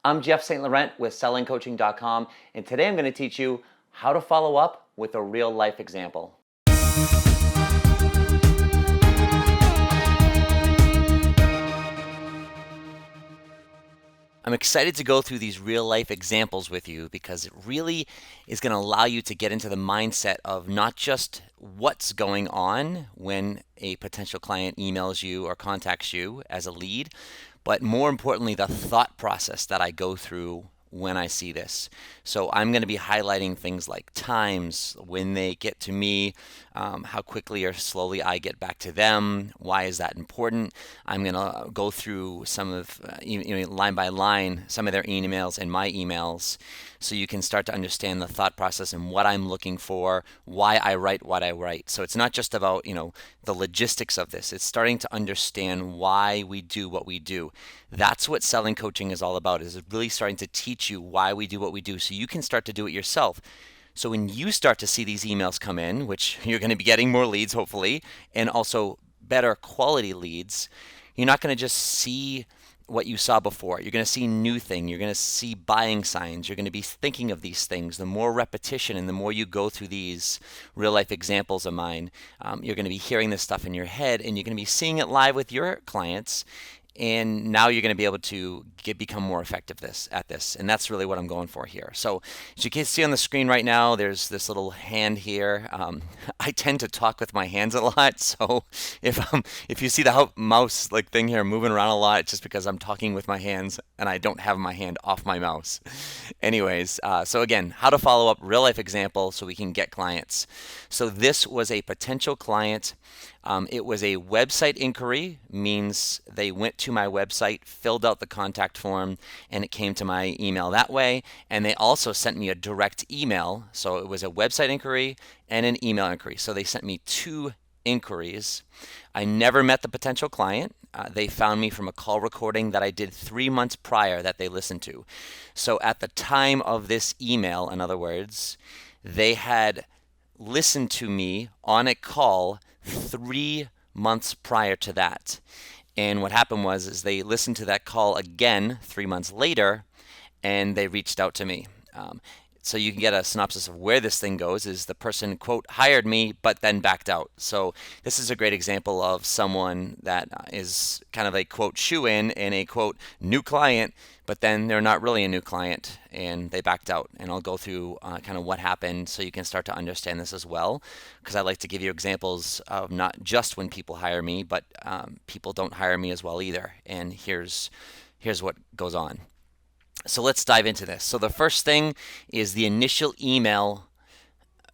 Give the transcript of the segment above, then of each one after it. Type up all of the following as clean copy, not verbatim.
I'm Jeff St. Laurent with sellingcoaching.com, and today I'm going to teach you how to follow up with a real life example. I'm excited to go through these real life examples with you because it really is going to allow you to get into the mindset of not just what's going on when a potential client emails you or contacts you as a lead, but more importantly, the thought process that I go through when I see this. So I'm going to be highlighting things like times, when they get to me, how quickly or slowly I get back to them. Why is that important? I'm going to go through some of, line by line, some of their emails and my emails, so you can start to understand the thought process and what I'm looking for, why I write what I write. So it's not just about, the logistics of this. It's starting to understand why we do what we do. That's what selling coaching is all about, is really starting to teach you why we do what we do so you can start to do it yourself. So when you start to see these emails come in, which you're going to be getting more leads hopefully, and also better quality leads, you're not going to just see what you saw before. You're going to see new thing. You're going to see buying signs. You're going to be thinking of these things. The more repetition and the more you go through these real life examples of mine, you're going to be hearing this stuff in your head, and you're going to be seeing it live with your clients. And now you're going to be able to become more effective at this. And that's really what I'm going for here. So as you can see on the screen right now, there's this little hand here. I tend to talk with my hands a lot. So if you see the mouse thing here moving around a lot, it's just because I'm talking with my hands and I don't have my hand off my mouse. Anyways, so again, how to follow up, real life example so we can get clients. So this was a potential client. It was a website inquiry, means they went to my website, filled out the contact form, and it came to my email that way. And they also sent me a direct email. So it was a website inquiry and an email inquiry. So they sent me two inquiries. I never met the potential client. They found me from a call recording that I did 3 months prior that they listened to. So at the time of this email, in other words, they had listened to me on a call 3 months prior to that. And what happened was they listened to that call again 3 months later, and they reached out to me. So you can get a synopsis of where this thing goes is the person, quote, hired me, but then backed out. So this is a great example of someone that is kind of a, quote, shoe-in and a, quote, new client, but then they're not really a new client and they backed out. And I'll go through kind of what happened so you can start to understand this as well, because I like to give you examples of not just when people hire me, but people don't hire me as well either. And here's what goes on. So let's dive into this. So the first thing is the initial email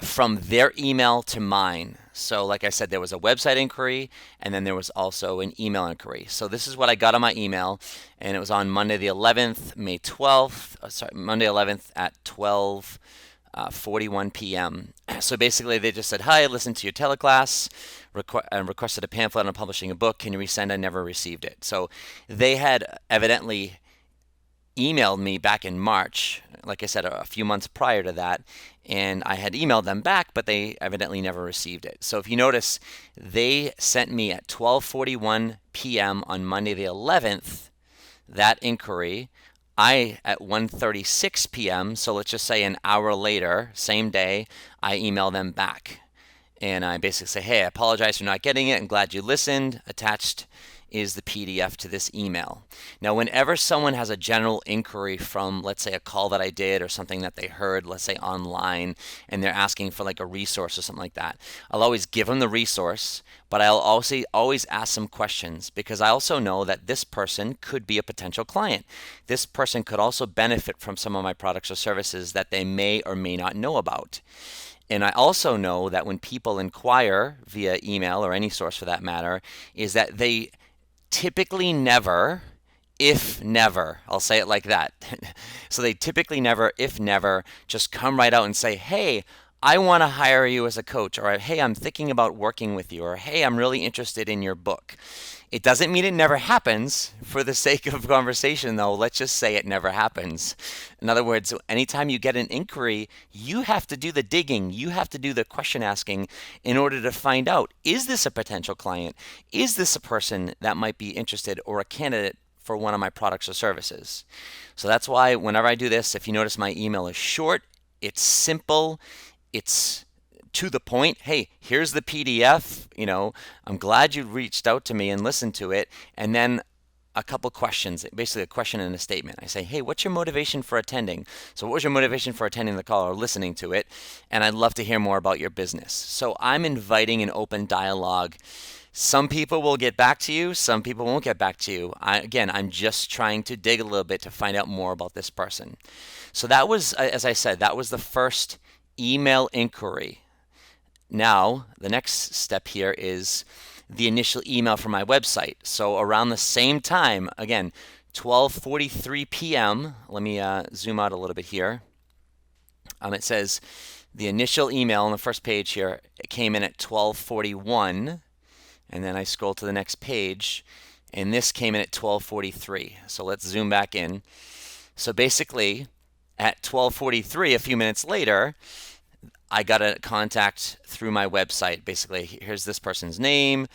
from their email to mine. So like I said, there was a website inquiry and then there was also an email inquiry. So this is what I got on my email, and it was on Monday the 11th, Monday 11th at 12:41 p.m. So basically they just said, hi, I listened to your teleclass and requested a pamphlet on publishing a book. Can you resend? I never received it. So they had evidently emailed me back in March, like I said, a few months prior to that, and I had emailed them back, but they evidently never received it. So if you notice, they sent me at 12:41 p.m. on Monday the 11th that inquiry. I at 1:36 p.m., so let's just say an hour later, same day, I email them back. And I basically say, hey, I apologize for not getting it. I'm glad you listened. Attached is the PDF to this email. Now, whenever someone has a general inquiry from, let's say, a call that I did or something that they heard, let's say online, and they're asking for like a resource or something like that, I'll always give them the resource, but I'll also always ask some questions, because I also know that this person could be a potential client. This person could also benefit from some of my products or services that they may or may not know about. And I also know that when people inquire via email or any source for that matter, is that they typically never, if never, I'll say it like that. So they typically never, if never, just come right out and say, hey, I want to hire you as a coach, or hey, I'm thinking about working with you, or hey, I'm really interested in your book. It doesn't mean it never happens. For the sake of conversation, though, let's just say it never happens. In other words, anytime you get an inquiry, you have to do the digging. You have to do the question asking in order to find out, is this a potential client? Is this a person that might be interested or a candidate for one of my products or services. So that's why whenever I do this, if you notice my email is short, it's simple, it's to the point. Hey, here's the PDF. I'm glad you reached out to me and listened to it. And then a couple questions, basically a question and a statement. I say, hey, what's your motivation for attending? So what was your motivation for attending the call or listening to it? And I'd love to hear more about your business. So I'm inviting an open dialogue. Some people will get back to you. Some people won't get back to you. I'm just trying to dig a little bit to find out more about this person. So that was, as I said, that was the first email inquiry. Now, the next step here is the initial email from my website. So around the same time, again, 12:43 p.m. Let me zoom out a little bit here. It says the initial email on the first page here, it came in at 12:41, and then I scroll to the next page, and this came in at 12:43. So let's zoom back in. So basically, at 12:43, a few minutes later, I got a contact through my website. Basically, here's this person's name,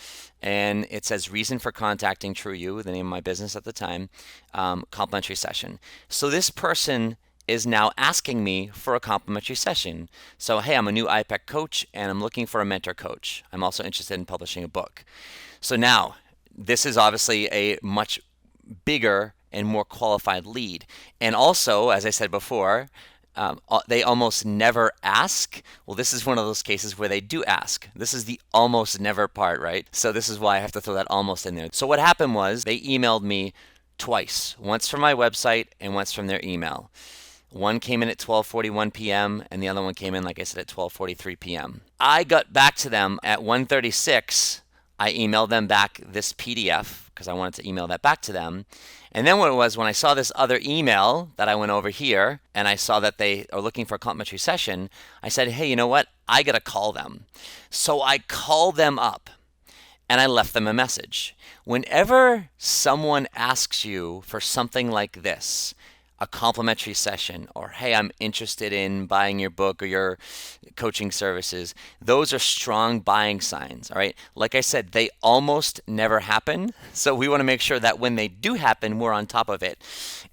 and it says reason for contacting TrueU, the name of my business at the time, complimentary session. So this person is now asking me for a complimentary session. So, hey, I'm a new IPEC coach, and I'm looking for a mentor coach. I'm also interested in publishing a book. So now, this is obviously a much bigger and more qualified lead. And also, as I said before, they almost never ask. Well, this is one of those cases where they do ask. This is the almost never part, right? So this is why I have to throw that almost in there. So what happened was they emailed me twice, once from my website and once from their email. One came in at 12:41 p.m. and the other one came in, like I said, at 12:43 p.m. I got back to them at 1:36. I emailed them back this PDF because I wanted to email that back to them. And then what it was, when I saw this other email that I went over here and I saw that they are looking for a complimentary session, I said, hey, you know what? I got to call them. So I called them up and I left them a message. Whenever someone asks you for something like this, a complimentary session, or hey, I'm interested in buying your book or your coaching services, those are strong buying signs. All right, like I said, they almost never happen, so we want to make sure that when they do happen, we're on top of it.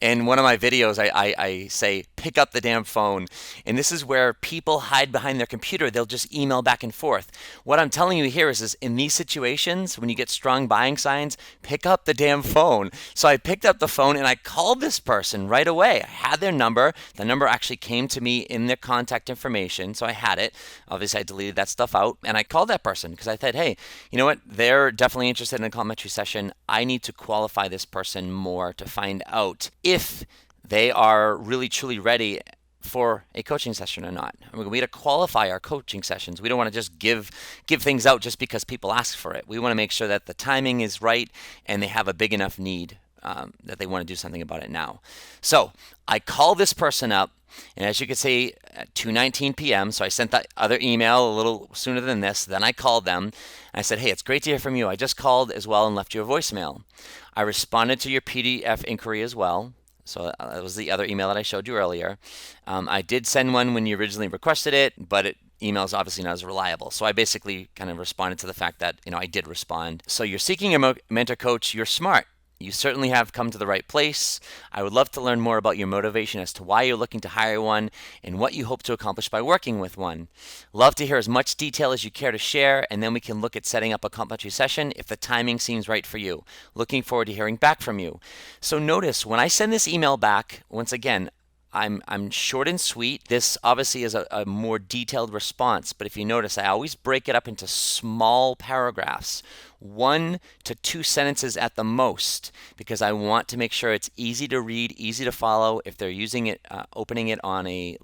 In one of my videos, I say pick up the damn phone, and this is where people hide behind their computer. They'll just email back and forth. What I'm telling you here is in these situations, when you get strong buying signs, pick up the damn phone. So I picked up the phone and I called this person right away. I had their number. The number actually came to me in their contact information, so I had it. Obviously, I deleted that stuff out, and I called that person because I said, hey, you know what? They're definitely interested in a complimentary session. I need to qualify this person more to find out if they are really, truly ready for a coaching session or not. We got to qualify our coaching sessions. We don't want to just give things out just because people ask for it. We want to make sure that the timing is right and they have a big enough need that they want to do something about it now. So I call this person up, and as you can see, at 2:19 p.m., so I sent that other email a little sooner than this. Then I called them, and I said, hey, it's great to hear from you. I just called as well and left you a voicemail. I responded to your PDF inquiry as well. So that was the other email that I showed you earlier. I did send one when you originally requested it, but email is obviously not as reliable. So I basically kind of responded to the fact that, I did respond. So you're seeking a mentor coach. You're smart. You certainly have come to the right place. I would love to learn more about your motivation as to why you're looking to hire one and what you hope to accomplish by working with one. Love to hear as much detail as you care to share, and then we can look at setting up a complimentary session if the timing seems right for you. Looking forward to hearing back from you. So notice when I send this email back, once again, I'm short and sweet. This obviously is a more detailed response, but if you notice, I always break it up into small paragraphs, 1 to 2 sentences at the most, because I want to make sure it's easy to read, easy to follow. If they're using it, opening it on a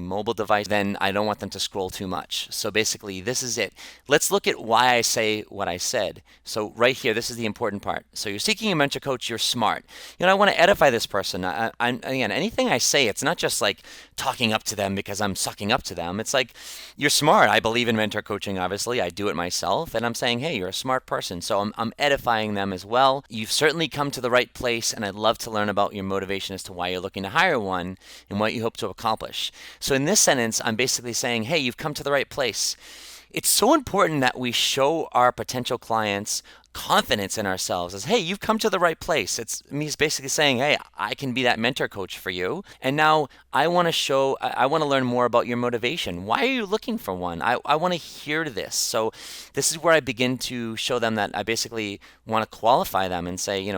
mobile device, then I don't want them to scroll too much. So basically, this is it. Let's look at why I say what I said. So right here, this is the important part. So you're seeking a mentor coach, you're smart. I want to edify this person. Again, anything I say, it's not just like talking up to them because I'm sucking up to them. It's like, you're smart. I believe in mentor coaching, obviously. I do it myself, and I'm saying, hey, you're a smart person. So I'm edifying them as well. You've certainly come to the right place, and I'd love to learn about your motivation as to why you're looking to hire one and what you hope to accomplish. So in this sentence, I'm basically saying, hey, you've come to the right place. It's so important that we show our potential clients confidence in ourselves as, hey, you've come to the right place. It's me basically saying, hey, I can be that mentor coach for you. And now I want to learn more about your motivation. Why are you looking for one? I want to hear this. So this is where I begin to show them that I basically want to qualify them and say,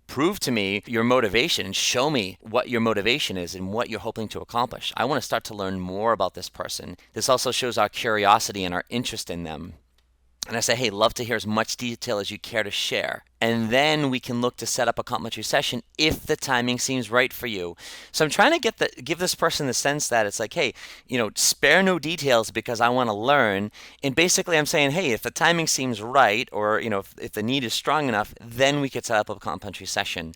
prove to me your motivation and show me what your motivation is and what you're hoping to accomplish. I want to start to learn more about this person. This also shows our curiosity and our interest in them. And I say, hey, love to hear as much detail as you care to share. And then we can look to set up a complimentary session if the timing seems right for you. So I'm trying to give this person the sense that it's like, hey, spare no details because I want to learn. And basically I'm saying, hey, if the timing seems right, or if the need is strong enough, then we could set up a complimentary session.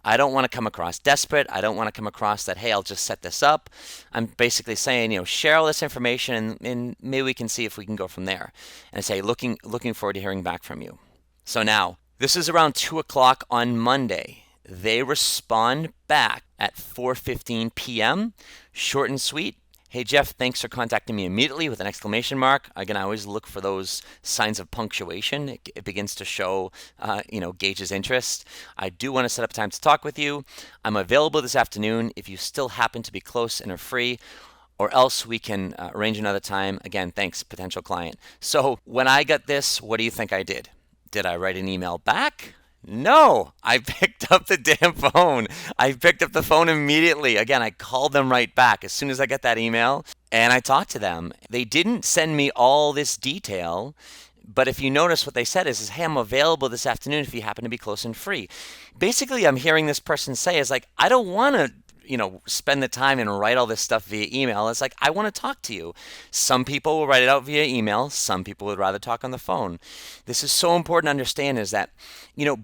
I don't want to come across desperate. I don't want to come across that, hey, I'll just set this up. I'm basically saying, share all this information and maybe we can see if we can go from there. And I say, looking forward to hearing back from you. So now, this is around 2 o'clock on Monday. They respond back at 4:15 p.m. Short and sweet. Hey, Jeff, thanks for contacting me immediately with an exclamation mark. Again, I always look for those signs of punctuation. It begins to show, gauges interest. I do want to set up time to talk with you. I'm available this afternoon if you still happen to be close and are free, or else we can arrange another time. Again, thanks, potential client. So when I got this, what do you think I did? Did I write an email back? No, I picked up the damn phone. I picked up the phone immediately. Again, I called them right back as soon as I got that email and I talked to them. They didn't send me all this detail, but if you notice what they said is, hey, I'm available this afternoon if you happen to be close and free. Basically, I'm hearing this person say is like, I don't want to spend the time and write all this stuff via email. It's like, I want to talk to you. Some people will write it out via email. Some people would rather talk on the phone. This is so important to understand is that,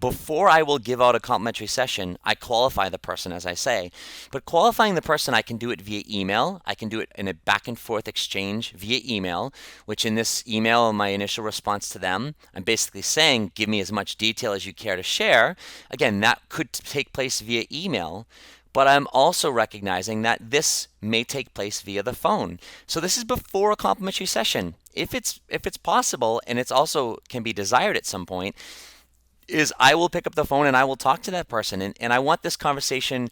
before I will give out a complimentary session, I qualify the person, as I say. But qualifying the person, I can do it via email. I can do it in a back and forth exchange via email, which in this email, my initial response to them, I'm basically saying, give me as much detail as you care to share. Again, that could take place via email. But I'm also recognizing that this may take place via the phone. So this is before a complimentary session. If it's possible, and it's also can be desired at some point, is I will pick up the phone and I will talk to that person. And I want this conversation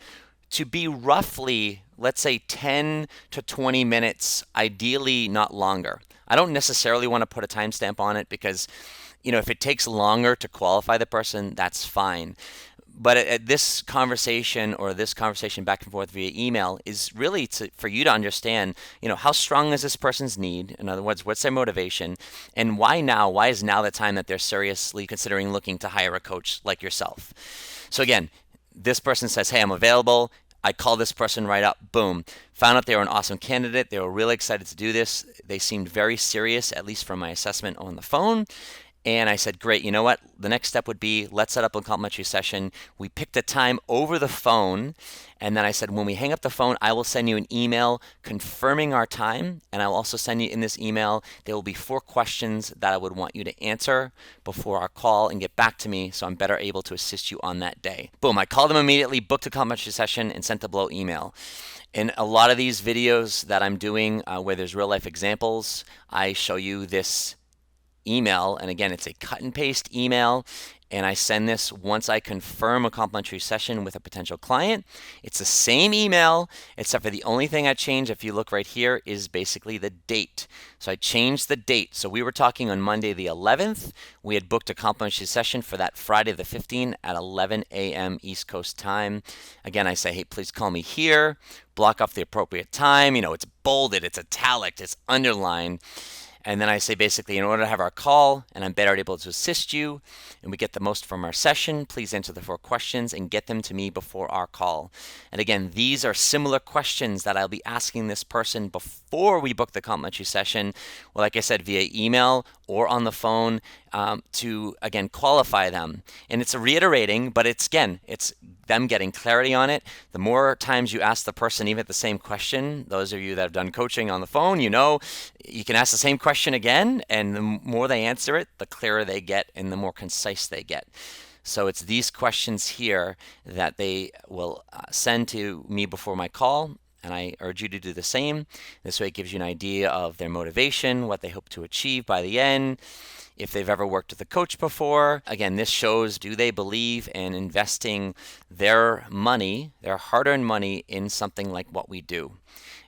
to be roughly, let's say, 10 to 20 minutes, ideally not longer. I don't necessarily want to put a timestamp on it because, if it takes longer to qualify the person, that's fine. But this conversation back and forth via email is really for you to understand, how strong is this person's need? In other words, what's their motivation? And why now? Why is now the time that they're seriously considering looking to hire a coach like yourself? So again, this person says, hey, I'm available. I call this person right up, boom. Found out they were an awesome candidate. They were really excited to do this. They seemed very serious, at least from my assessment on the phone. And I said, great, you know what? The next step would be, let's set up a complimentary session. We picked a time over the phone. And then I said, when we hang up the phone, I will send you an email confirming our time. And I'll also send you in this email, there will be 4 questions that I would want you to answer before our call and get back to me so I'm better able to assist you on that day. Boom, I called them immediately, booked a complimentary session, and sent the below email. In a lot of these videos that I'm doing where there's real life examples, I show you this email, and again, it's a cut and paste email, and I send this once I confirm a complimentary session with a potential client. It's the same email, except for the only thing I change, if you look right here, is basically the date. So I changed the date. So we were talking on Monday the 11th. We had booked a complimentary session for that Friday the 15th at 11 a.m. East Coast time. Again, I say, hey, please call me here. Block off the appropriate time. It's bolded, it's italic, it's underlined. And then I say basically, in order to have our call and I'm better able to assist you and we get the most from our session, please answer the 4 questions and get them to me before our call. And again, these are similar questions that I'll be asking this person before we book the complimentary session, well, like I said, via email or on the phone to, again, qualify them. And it's reiterating, but it's them getting clarity on it. The more times you ask the person even the same question, those of you that have done coaching on the phone, you can ask the same question again, and the more they answer it, the clearer they get and the more concise they get. So it's these questions here that they will send to me before my call. and I urge you to do the same. This way it gives you an idea of their motivation, what they hope to achieve by the end, if they've ever worked with a coach before. Again, this shows, do they believe in investing their money, their hard-earned money, in something like what we do?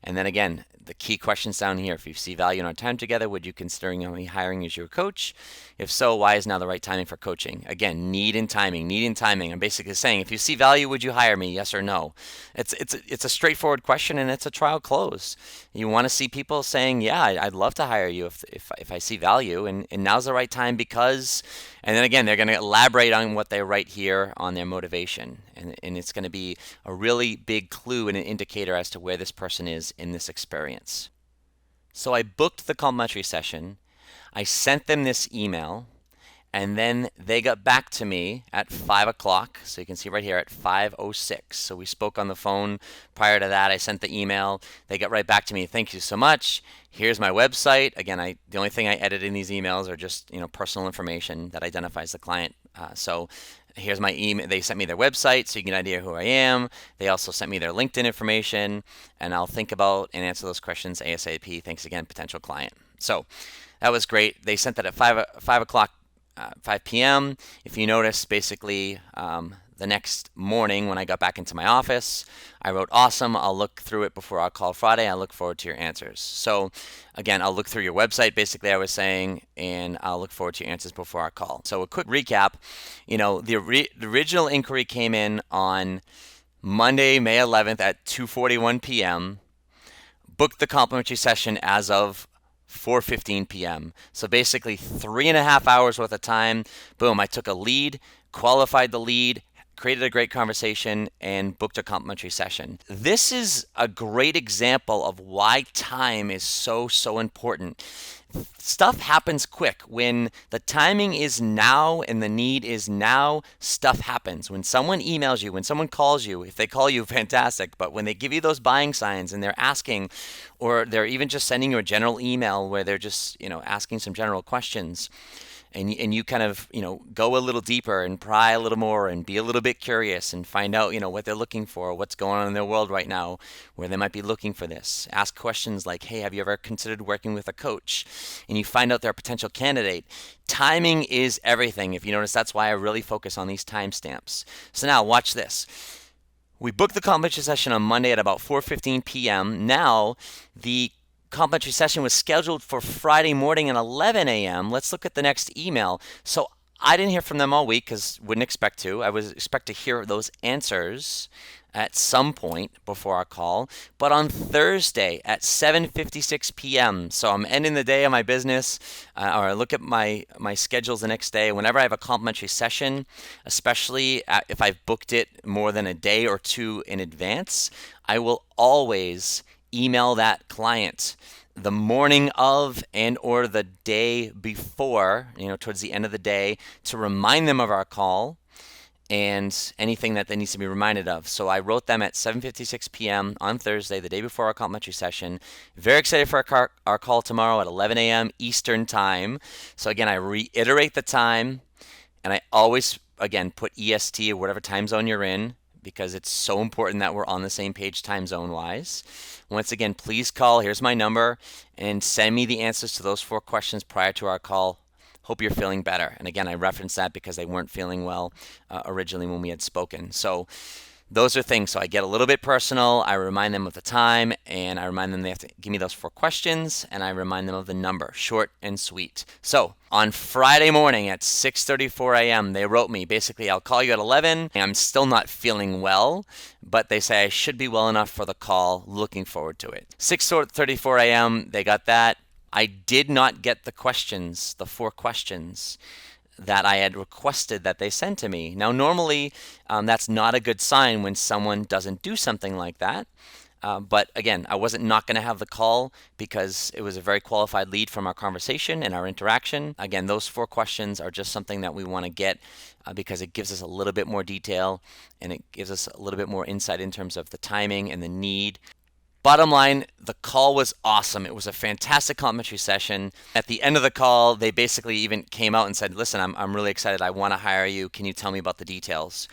And then again, the key questions down here: if you see value in our time together, would you consider me hiring as your coach? If so, why is now the right timing for coaching? Again, need and timing, need and timing. I'm basically saying, if you see value, would you hire me? Yes or no? It's a straightforward question, and it's a trial close. You want to see people saying, yeah, I'd love to hire you if I see value, and now's the right time because, and then again, they're going to elaborate on what they write here on their motivation, and it's going to be a really big clue and an indicator as to where this person is in this experience. So I booked the complimentary session, I sent them this email, and then they got back to me at 5 o'clock. So you can see right here at 5:06. So we spoke on the phone prior to that. I sent the email. They got right back to me. Thank you so much. Here's my website. Again, the only thing I edit in these emails are just personal information that identifies the client. So here's my email. They sent me their website so you get an idea who I am. They also sent me their LinkedIn information, and I'll think about and answer those questions ASAP. Thanks again, potential client. So that was great. They sent that at 5 o'clock, 5 p.m. If you notice, basically the next morning when I got back into my office, I wrote, awesome, I'll look through it before our call Friday. I look forward to your answers. So again, I'll look through your website, basically I was saying, and I'll look forward to your answers before our call. So a quick recap, the original inquiry came in on Monday, May 11th at 2:41 p.m., booked the complimentary session as of 4:15 p.m. So basically 3.5 hours worth of time. Boom, I took a lead, qualified the lead, created a great conversation, and booked a complimentary session. This is a great example of why time is so important. Stuff happens quick. When the timing is now and the need is now, stuff happens. When someone emails you, when someone calls you, if they call you, fantastic. But when they give you those buying signs and they're asking, or they're even just sending you a general email where they're just, asking some general questions, and you kind of, go a little deeper and pry a little more and be a little bit curious and find out, what they're looking for, what's going on in their world right now, where they might be looking for this. Ask questions like, hey, have you ever considered working with a coach? And you find out they're a potential candidate. Timing is everything. If you notice, that's why I really focus on these timestamps. So now watch this. We booked the complimentary session on Monday at about 4:15 p.m. Now, the complimentary session was scheduled for Friday morning at 11 a.m. Let's look at the next email. So I didn't hear from them all week because wouldn't expect to. I would expect to hear those answers at some point before our call. But on Thursday at 7:56 p.m., so I'm ending the day of my business, or I look at my schedules the next day. Whenever I have a complimentary session, especially if I've booked it more than a day or two in advance, I will always email that client the morning of and or the day before, towards the end of the day, to remind them of our call and anything that they need to be reminded of. So I wrote them at 7:56 p.m. on Thursday, the day before our complimentary session. Very excited for our call tomorrow at 11 a.m. Eastern time. So again, I reiterate the time, and I always, again, put EST or whatever time zone you're in, because it's so important that we're on the same page time zone wise. Once again, please call. Here's my number, and send me the answers to those 4 questions prior to our call. Hope you're feeling better. And again, I referenced that because they weren't feeling well originally when we had spoken. So those are things. So I get a little bit personal. I remind them of the time, and I remind them they have to give me those 4 questions, and I remind them of the number, short and sweet. So on Friday morning at 6:34 a.m., they wrote me, basically, I'll call you at 11. I'm still not feeling well, but they say I should be well enough for the call. Looking forward to it. 6:34 a.m., they got that. I did not get the questions, the 4 questions that I had requested that they send to me. Now, normally, that's not a good sign when someone doesn't do something like that. But again, I wasn't not going to have the call because it was a very qualified lead from our conversation and our interaction. Again, those 4 questions are just something that we want to get because it gives us a little bit more detail, and it gives us a little bit more insight in terms of the timing and the need. Bottom line, the call was awesome. It was a fantastic complimentary session. At the end of the call, they basically even came out and said, listen, I'm really excited. I want to hire you. Can you tell me about the details?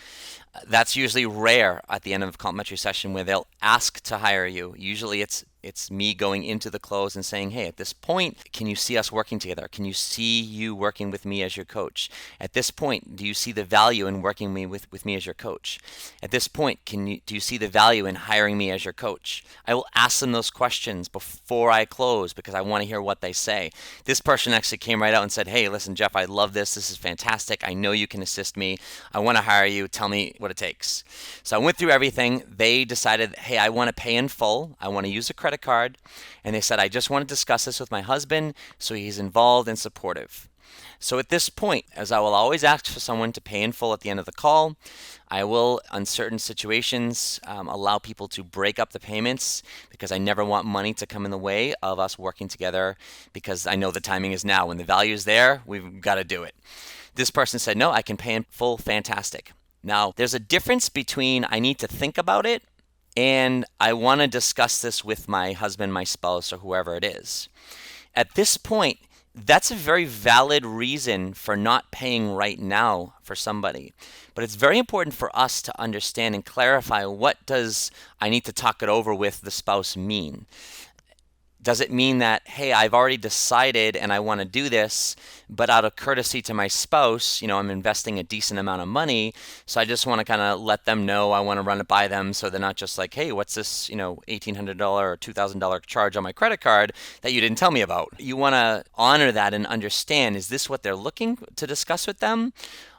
That's usually rare at the end of a complimentary session where they'll ask to hire you. Usually it's me going into the close and saying, hey, at this point, can you see us working together? Can you see you working with me as your coach? At this point, do you see the value in working with me as your coach? At this point, do you see the value in hiring me as your coach? I will ask them those questions before I close because I want to hear what they say. This person actually came right out and said, hey, listen, Jeff, I love this. This is fantastic. I know you can assist me. I want to hire you. Tell me what it takes. So I went through everything. They decided, hey, I want to pay in full. I want to use a credit card. And they said, I just want to discuss this with my husband so he's involved and supportive. So at this point, as I will always ask for someone to pay in full at the end of the call, I will, on certain situations, allow people to break up the payments because I never want money to come in the way of us working together because I know the timing is now. When the value is there, we've got to do it. This person said, no, I can pay in full. Fantastic. Now, there's a difference between I need to think about it and I want to discuss this with my husband, my spouse, or whoever it is. At this point, that's a very valid reason for not paying right now for somebody. But it's very important for us to understand and clarify, what does I need to talk it over with the spouse mean? Does it mean that, hey, I've already decided and I want to do this, but out of courtesy to my spouse, I'm investing a decent amount of money, so I just want to kind of let them know I want to run it by them so they're not just like, hey, what's this, $1,800 or $2,000 charge on my credit card that you didn't tell me about? You want to honor that and understand, is this what they're looking to discuss with them?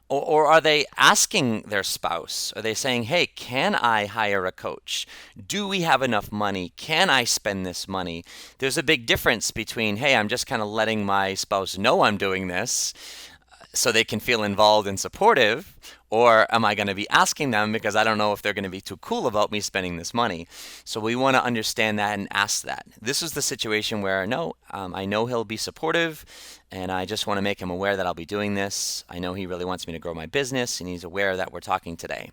Or are they asking their spouse? Are they saying, hey, can I hire a coach? Do we have enough money? Can I spend this money? There's a big difference between, hey, I'm just kind of letting my spouse know I'm doing this so they can feel involved and supportive, or am I going to be asking them because I don't know if they're going to be too cool about me spending this money? So we want to understand that and ask that. This is the situation where, no, I know he'll be supportive, and I just want to make him aware that I'll be doing this. I know he really wants me to grow my business, and he's aware that we're talking today.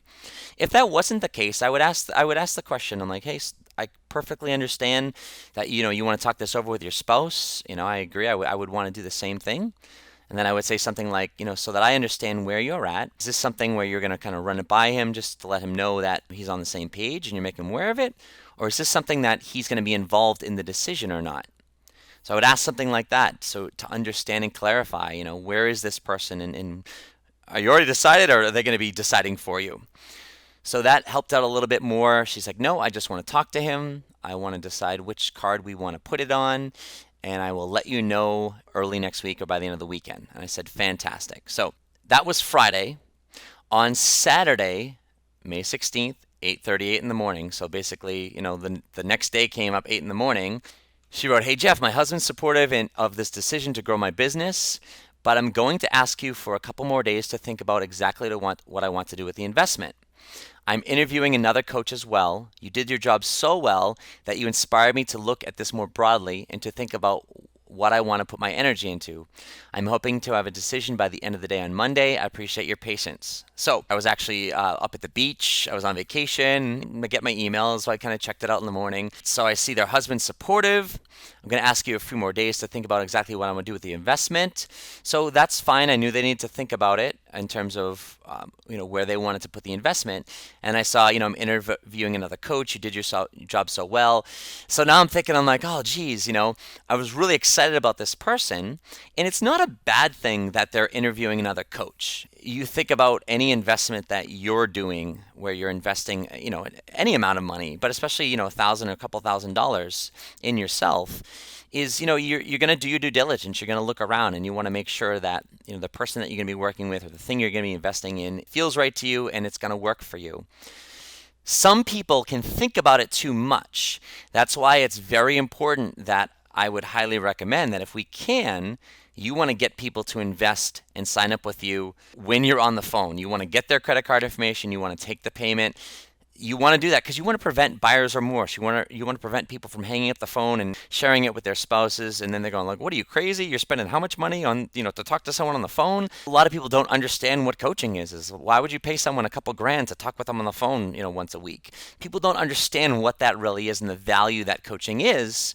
If that wasn't the case, I would ask the question. I'm like, hey, I perfectly understand that you want to talk this over with your spouse. I agree. I would want to do the same thing. And then I would say something like, so that I understand where you're at. Is this something where you're going to kind of run it by him just to let him know that he's on the same page and you're making him aware of it? Or is this something that he's going to be involved in the decision or not? So I would ask something like that. So to understand and clarify, where is this person, and are you already decided, or are they going to be deciding for you? So that helped out a little bit more. She's like, no, I just want to talk to him. I want to decide which card we want to put it on, and I will let you know early next week or by the end of the weekend. And I said, fantastic. So that was Friday. On Saturday, May 16th, 8:38 in the morning. So basically, the next day came up 8 in the morning. She wrote, hey, Jeff, my husband's supportive of this decision to grow my business, but I'm going to ask you for a couple more days to think about exactly what I want to do with the investment. I'm interviewing another coach as well. You did your job so well that you inspired me to look at this more broadly and to think about what I want to put my energy into. I'm hoping to have a decision by the end of the day on Monday. I appreciate your patience. So I was actually up at the beach. I was on vacation. I get my emails, so I kind of checked it out in the morning. So I see their husband's supportive. I'm going to ask you a few more days to think about exactly what I'm going to do with the investment. So that's fine. I knew they needed to think about it in terms of where they wanted to put the investment. And I saw, I'm interviewing another coach. You did your job so well. So now I'm like, oh, geez, I was really excited about this person. And it's not a bad thing that they're interviewing another coach. You think about any investment that you're doing where you're investing, any amount of money, but especially, $1,000 or a couple $1,000s in yourself, is, you're going to do your due diligence. You're going to look around and you want to make sure that, the person that you're going to be working with or the thing you're going to be investing in feels right to you and it's going to work for you. Some people can think about it too much. That's why it's very important that I would highly recommend that if we can, you want to get people to invest and sign up with you when you're on the phone. You want to get their credit card information. You want to take the payment. You want to do that because you want to prevent buyer's remorse. You want to prevent people from hanging up the phone and sharing it with their spouses, and then they're going like, "What are you, crazy? You're spending how much money on to talk to someone on the phone?" A lot of people don't understand what coaching is. Why would you pay someone a couple grand to talk with them on the phone, once a week? People don't understand what that really is and the value that coaching is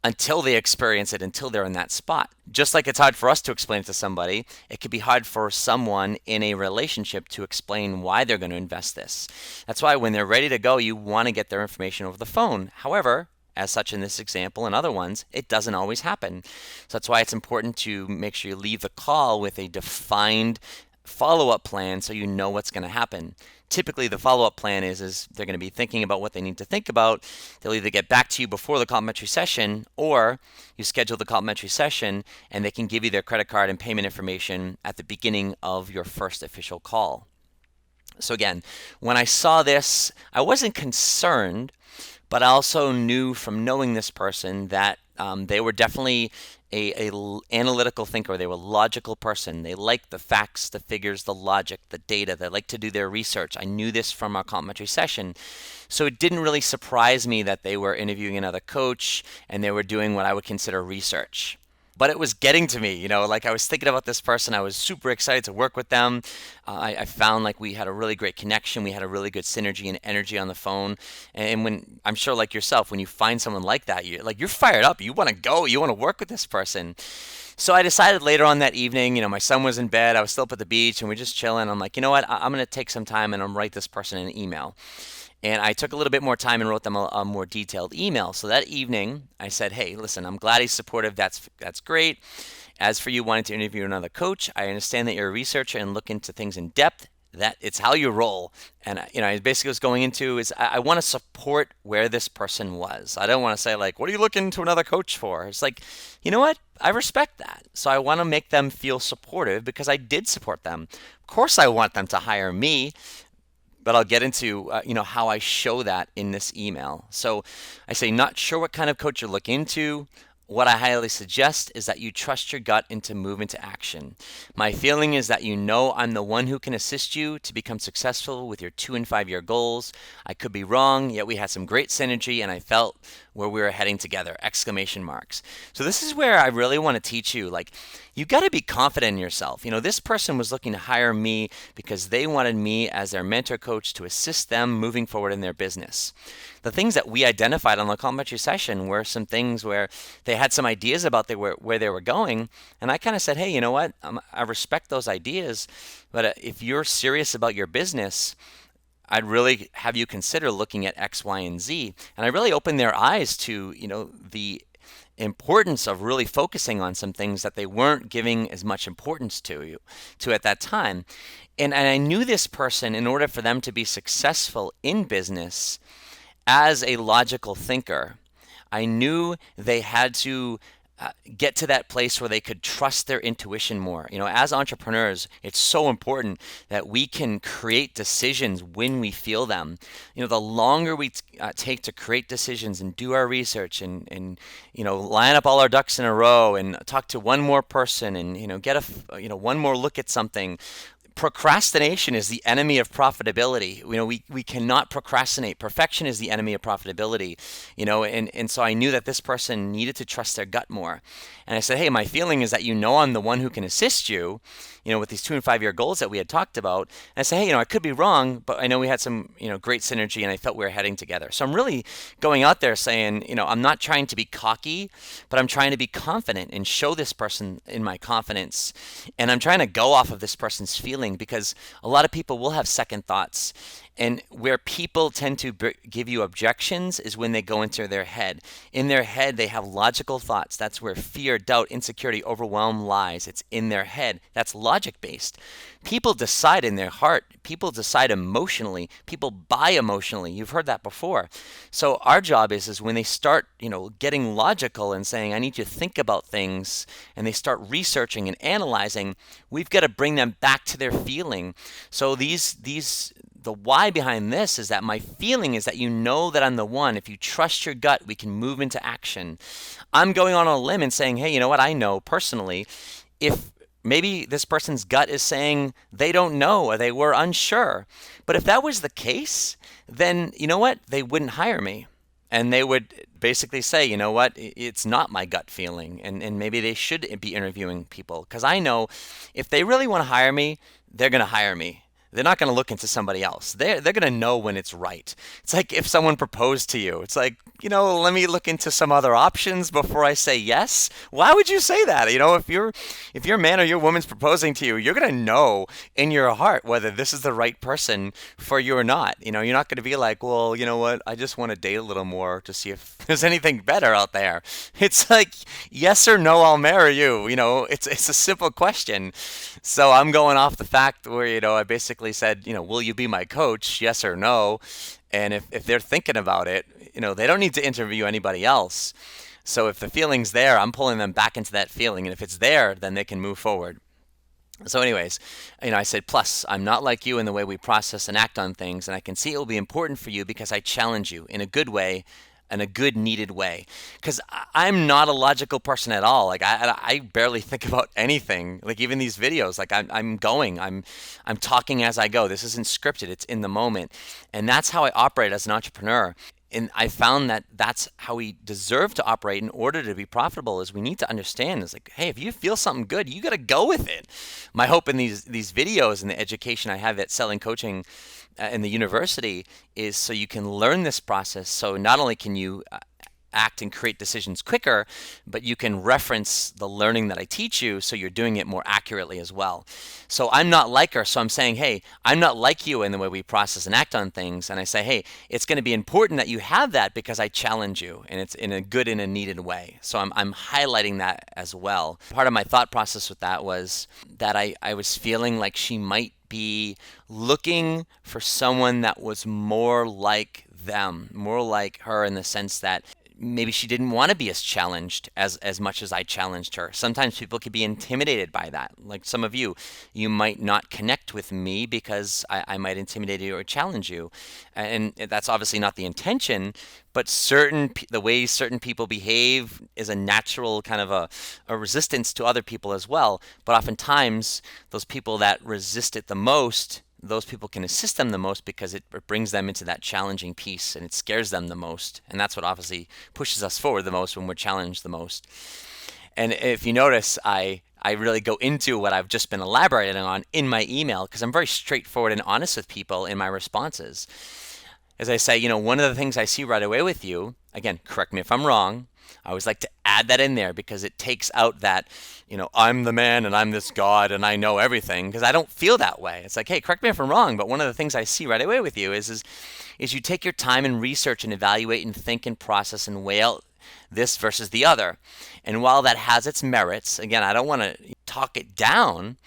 until they experience it, until they're in that spot. Just like it's hard for us to explain it to somebody, it could be hard for someone in a relationship to explain why they're going to invest this. That's why when they're ready to go, you want to get their information over the phone. However, as such in this example and other ones, it doesn't always happen. So that's why it's important to make sure you leave the call with a defined follow-up plan so you know what's going to happen. Typically, the follow-up plan is they're going to be thinking about what they need to think about. They'll either get back to you before the complimentary session, or you schedule the complimentary session and they can give you their credit card and payment information at the beginning of your first official call. So again, when I saw this, I wasn't concerned, but I also knew from knowing this person that they were definitely a analytical thinker. They were a logical person. They liked the facts, the figures, the logic, the data. They like to do their research. I knew this from our complimentary session. So it didn't really surprise me that they were interviewing another coach and they were doing what I would consider research. But it was getting to me, like I was thinking about this person. I was super excited to work with them. I found like we had a really great connection. We had a really good synergy and energy on the phone. And when I'm sure like yourself, when you find someone like that, you're fired up. You want to go. You want to work with this person. So I decided later on that evening, my son was in bed. I was still up at the beach and we're just chilling. I'm like, you know what? I'm going to take some time and I'm write this person an email. And I took a little bit more time and wrote them a more detailed email. So that evening, I said, hey, listen, I'm glad he's supportive. That's great. As for you wanting to interview another coach, I understand that you're a researcher and look into things in depth. That it's how you roll. And I basically was going into is I want to support where this person was. I don't want to say like, what are you looking to another coach for? It's like, you know what? I respect that. So I want to make them feel supportive because I did support them. Of course, I want them to hire me. But I'll get into how I show that in this email. So I say, not sure what kind of coach you're looking into. What I highly suggest is that you trust your gut and to move into action. My feeling is that I'm the one who can assist you to become successful with your 2 and 5 year goals. I could be wrong, yet we had some great synergy and I felt where we were heading together, exclamation marks. So this is where I really want to teach you, like, you got to be confident in yourself. This person was looking to hire me because they wanted me as their mentor coach to assist them moving forward in their business. The things that we identified on the complimentary session were some things where they had some ideas about where they were going. And I kind of said, hey, you know what? I respect those ideas, but if you're serious about your business, I'd really have you consider looking at X, Y, and Z. And I really opened their eyes to, the importance of really focusing on some things that they weren't giving as much importance to at that time. And I knew this person, in order for them to be successful in business as a logical thinker, I knew they had to get to that place where they could trust their intuition more. As entrepreneurs, it's so important that we can create decisions when we feel them. The longer we take to create decisions and do our research and line up all our ducks in a row and talk to one more person and get one more look at something. Procrastination is the enemy of profitability. We cannot procrastinate. Perfection is the enemy of profitability. And so I knew that this person needed to trust their gut more. And I said, hey, my feeling is that I'm the one who can assist you, with these 2 and 5 year goals that we had talked about. And I said, hey, I could be wrong, but I know we had some, great synergy and I felt we were heading together. So I'm really going out there saying, I'm not trying to be cocky, but I'm trying to be confident and show this person in my confidence. And I'm trying to go off of this person's feeling, because a lot of people will have second thoughts. And where people tend to give you objections is when they go into their head. In their head, they have logical thoughts. That's where fear, doubt, insecurity, overwhelm lies. It's in their head. That's logic-based. People decide in their heart. People decide emotionally. People buy emotionally. You've heard that before. So our job is when they start, getting logical and saying, I need you to think about things, and they start researching and analyzing, we've got to bring them back to their feeling. So the why behind this is that my feeling is that that I'm the one. If you trust your gut, we can move into action. I'm going on a limb and saying, hey, you know what? I know personally, if maybe this person's gut is saying they don't know or they were unsure. But if that was the case, then you know what? They wouldn't hire me. And they would basically say, you know what? It's not my gut feeling. And maybe they should be interviewing people. Because I know if they really want to hire me, they're going to hire me. They're not going to look into somebody else. They're going to know when it's right. It's like if someone proposed to you. It's like, let me look into some other options before I say yes? Why would you say that? If your man or your woman's proposing to you, you're going to know in your heart whether this is the right person for you or not. You're not going to be like, well, you know what? I just want to date a little more to see if there's anything better out there. It's like, yes or no, I'll marry you. It's a simple question. So I'm going off the fact where, I basically said, will you be my coach? Yes or no? And if they're thinking about it, they don't need to interview anybody else. So if the feeling's there, I'm pulling them back into that feeling. And if it's there, then they can move forward. So anyways, I said, plus, I'm not like you in the way we process and act on things. And I can see it will be important for you because I challenge you in a good way, in a good needed way, because I'm not a logical person at all. Like I barely think about anything. Like even these videos, like I'm talking as I go. This isn't scripted. It's in the moment, and that's how I operate as an entrepreneur. And I found that that's how we deserve to operate in order to be profitable. Is we need to understand is like, hey, if you feel something good, you got to go with it. My hope in these videos and the education I have at Selling Coaching in the university is so you can learn this process. So not only can you act and create decisions quicker, but you can reference the learning that I teach you so you're doing it more accurately as well. So I'm not like her, so I'm saying, hey, I'm not like you in the way we process and act on things. And I say, hey, it's going to be important that you have that because I challenge you, and it's in a good and a needed way. So I'm highlighting that as well. Part of my thought process with that was that I was feeling like she might be looking for someone that was more like them, more like her in the sense that maybe she didn't want to be as challenged as much as I challenged her. Sometimes people can be intimidated by that. Like some of you might not connect with me because I might intimidate you or challenge you. And that's obviously not the intention, but the way certain people behave is a natural kind of a resistance to other people as well. But oftentimes those people that resist it the most, those people can assist them the most because it brings them into that challenging piece and it scares them the most. And that's what obviously pushes us forward the most when we're challenged the most. And if you notice, I really go into what I've just been elaborating on in my email because I'm very straightforward and honest with people in my responses. As I say, one of the things I see right away with you, again, correct me if I'm wrong, I always like to add that in there because it takes out that, I'm the man and I'm this God and I know everything, because I don't feel that way. It's like, hey, correct me if I'm wrong, but one of the things I see right away with you is you take your time and research and evaluate and think and process and weigh out this versus the other. And while that has its merits, again, I don't want to talk it down.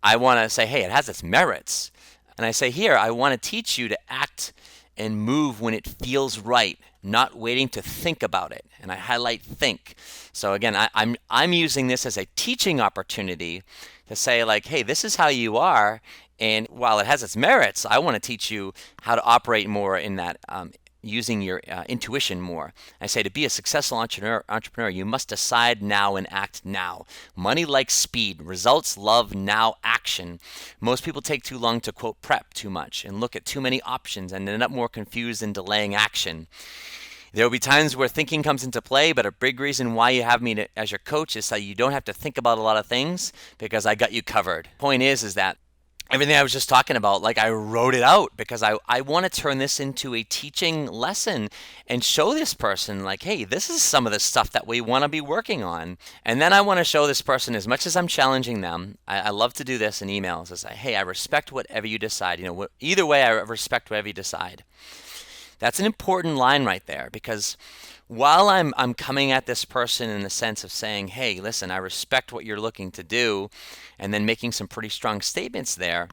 I want to say, hey, it has its merits. And I say here, I want to teach you to act and move when it feels right, not waiting to think about it. And I highlight think. So again, I'm using this as a teaching opportunity to say like, hey, this is how you are. And while it has its merits, I want to teach you how to operate more in that using your intuition more. I say to be a successful entrepreneur, you must decide now and act now. Money likes speed. Results love now action. Most people take too long to, quote, prep too much and look at too many options and end up more confused and delaying action. There will be times where thinking comes into play, but a big reason why you have me as your coach is so you don't have to think about a lot of things because I got you covered. Point is that everything I was just talking about, like I wrote it out because I want to turn this into a teaching lesson and show this person like, hey, this is some of the stuff that we want to be working on. And then I want to show this person, as much as I'm challenging them, I love to do this in emails, is say, hey, I respect whatever you decide. Either way, I respect whatever you decide. That's an important line right there because while I'm coming at this person in the sense of saying, hey, listen, I respect what you're looking to do, and then making some pretty strong statements there,